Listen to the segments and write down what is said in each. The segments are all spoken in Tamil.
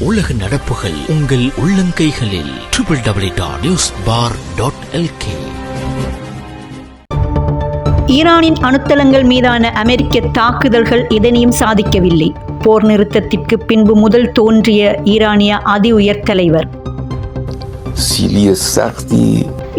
உலக நடப்புகள் உங்கள் உள்ளங்கைகளில். www.newsbar.lk. ஈரானின் அணுத்தளங்கள் மீதான அமெரிக்க தாக்குதல்கள் எதனையும் சாதிக்கவில்லை. போர் நிறுத்தத்திற்கு பின்பு முதல் தோன்றிய ஈரானிய அதி உயர் தலைவர்.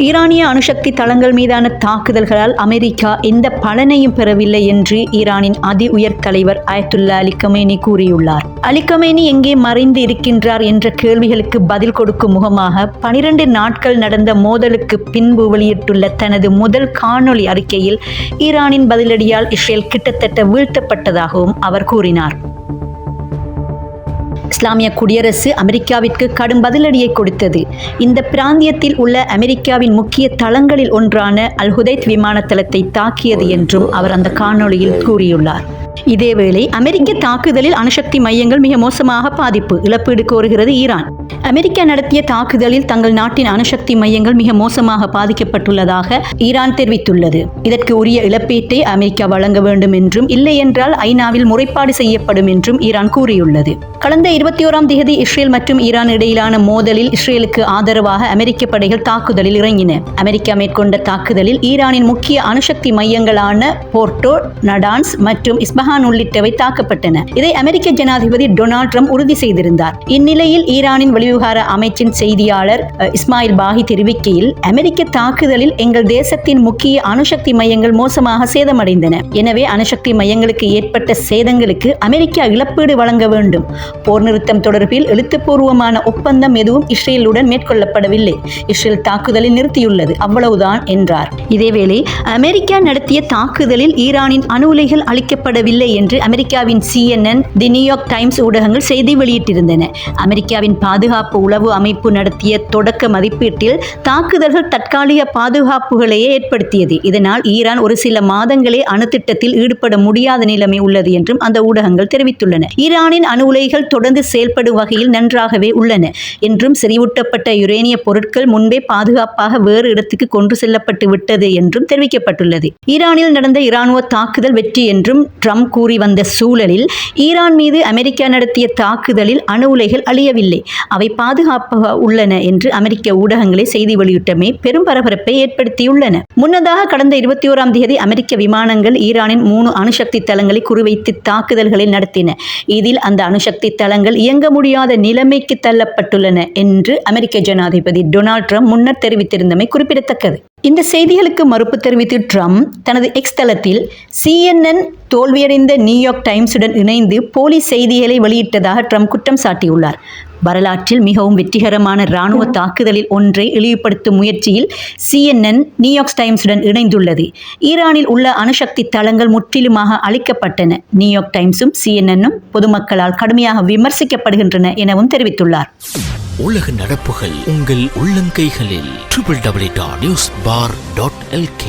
ஈரானிய அணுசக்தி தளங்கள் மீதான தாக்குதல்களால் அமெரிக்கா எந்த பலனையும் பெறவில்லை என்று ஈரானின் அதி உயர் தலைவர் அயத்துல்லா அலி கமேனி கூறியுள்ளார். அலி கமேனி எங்கே மறைந்து இருக்கின்றார் என்ற கேள்விகளுக்கு பதில் கொடுக்கும் முகமாக 12 நாட்கள் நடந்த மோதலுக்கு பின்பு வெளியிட்டுள்ள தனது முதல் காணொளி அறிக்கையில் ஈரானின் பதிலடியால் இஸ்ரேல் கிட்டத்தட்ட வீழ்த்தப்பட்டதாகவும் அவர் கூறினார். இஸ்லாமிய குடியரசு அமெரிக்காவிற்கு கடும் பதிலடியை கொடுத்தது. இந்த பிராந்தியத்தில் உள்ள அமெரிக்காவின் முக்கிய தளங்களில் ஒன்றான அல்-ஹுதைத் விமான தளத்தை தாக்கியது என்றும் அவர் அந்த காணொளியில் கூறியுள்ளார். இதேவேளை அமெரிக்க தாக்குதலில் அணுசக்தி மையங்கள் மிக மோசமாக பாதிப்பு, இழப்பீடு கோருகிறது ஈரான். அமெரிக்கா நடத்திய தாக்குதலில் தங்கள் நாட்டின் அணுசக்தி மையங்கள் மிக மோசமாக பாதிக்கப்பட்டுள்ளதாக ஈரான் தெரிவித்துள்ளது. இதற்கு உரிய இழப்பீட்டை அமெரிக்கா வழங்க வேண்டும் என்றும், இல்லை என்றால் ஐநாவில் முறைப்பாடு செய்யப்படும் என்றும் ஈரான் கூறியுள்ளது. கடந்த 21ஆம் தேதி இஸ்ரேல் மற்றும் ஈரான் இடையிலான மோதலில் இஸ்ரேலுக்கு ஆதரவாக அமெரிக்க படைகள் தாக்குதலில் இறங்கின. அமெரிக்கா மேற்கொண்ட தாக்குதலில் ஈரானின் முக்கிய அணுசக்தி மையங்களான போர்ட்டோ, நடான்ஸ் மற்றும் இஸ்பஹான் உள்ளிட்டவை தாக்கப்பட்டன. இதை அமெரிக்க ஜனாதிபதி டொனால்ட் ட்ரம்ப் உறுதி செய்திருந்தார். இந்நிலையில் ஈரானின் வெளிவிவகார அமைச்சின் செய்தியாளர் இஸ்மாயில் பாகி தெரிவிக்கையில், அமெரிக்க தாக்குதலில் எங்கள் தேசத்தின் முக்கிய அணுசக்தி மையங்கள் மோசமாக சேதமடைந்தன. எனவே அணுசக்தி மையங்களுக்கு ஏற்பட்ட சேதங்களுக்கு அமெரிக்கா இழப்பீடு வழங்க வேண்டும். போர் நிறுத்தம் தொடர்பில் எழுத்துப்பூர்வமான ஒப்பந்தம் எதுவும் இஸ்ரேலுடன் மேற்கொள்ளப்படவில்லை. இஸ்ரேல் தாக்குதலை நிறுத்தியுள்ளது, அவ்வளவுதான் என்றார். இதேவேளை அமெரிக்கா நடத்திய தாக்குதலில் ஈரானின் அணு உலைகள் அளிக்கப்படவில்லை என்று அமெரிக்காவின் CNN, தி நியூயார்க் டைம்ஸ் ஊடகங்கள் செய்தி வெளியிட்டிருந்தன. அமெரிக்காவின் பாதுகாப்பு உளவு அமைப்பு நடத்திய தொடக்க மதிப்பீட்டில் தாக்குதல்கள் தற்காலிக பாதுகாப்புகளையே ஏற்படுத்தியது. இதனால் ஈரான் ஒரு சில மாதங்களே அணு திட்டத்தில் ஈடுபட முடியாத நிலைமை உள்ளது என்றும் அந்த ஊடகங்கள் தெரிவித்துள்ளன. ஈரானின் அணு உலைகள் தொடர்ந்து செயல்படும் வகையில் நன்றாகவே உள்ளன என்றும், செறிவூட்டப்பட்ட யுரேனிய பொருட்கள் முன்பே பாதுகாப்பாக வேறு இடத்துக்கு கொண்டு செல்லப்பட்டு விட்டது என்றும் தெரிவிக்கப்பட்டுள்ளது. ஈரானில் நடந்த இராணுவ தாக்குதல் வெற்றி என்றும் ட்ரம்ப் கூறி வந்த சூழலில் ஈரான் மீது அமெரிக்கா நடத்திய தாக்குதலில் அணு உலைகள் அழியவில்லை, அவை பாதுகாப்பாக உள்ளன என்று அமெரிக்க ஊடகங்களை செய்தி வெளியிட்டமை பெரும் பரபரப்பை ஏற்படுத்தியுள்ளன. முன்னதாக கடந்த 21ஆம் தேதி அமெரிக்க விமானங்கள் ஈரானின் 3 அணுசக்தி தளங்களை குறிவைத்து தாக்குதல்களை நடத்தின. இதில் அந்த அணுசக்தி தளங்கள் இயங்க முடியாத நிலைமைக்கு தள்ளப்பட்டுள்ளன என்று அமெரிக்க ஜனாதிபதி டொனால்ட் ட்ரம்ப் முன்னர் தெரிவித்திருந்தமை குறிப்பிடத்தக்கது. இந்த செய்திகளுக்கு மறுப்பு தெரிவித்து ட்ரம்ப் தனது எக்ஸ் தளத்தில் CNN தோல்வியடைந்த நியூயார்க் டைம்ஸுடன் இணைந்து போலி செய்திகளை வெளியிட்டதாக ட்ரம்ப் குற்றம் சாட்டியுள்ளார். வரலாற்றில் மிகவும் வெற்றிகரமான இராணுவ தாக்குதலில் ஒன்றை இழிவுபடுத்தும் முயற்சியில் CNN நியூயார்க் டைம்ஸுடன் இணைந்துள்ளது. ஈரானில் உள்ள அணுசக்தி தளங்கள் முற்றிலுமாக அழிக்கப்பட்டன. நியூயார்க் டைம்ஸும் CNNும் பொதுமக்களால் கடுமையாக விமர்சிக்கப்படுகின்றன எனவும் தெரிவித்துள்ளார். உலக நடப்புகள் உங்கள் உள்ளங்கைகளில். www.newsbar.lk.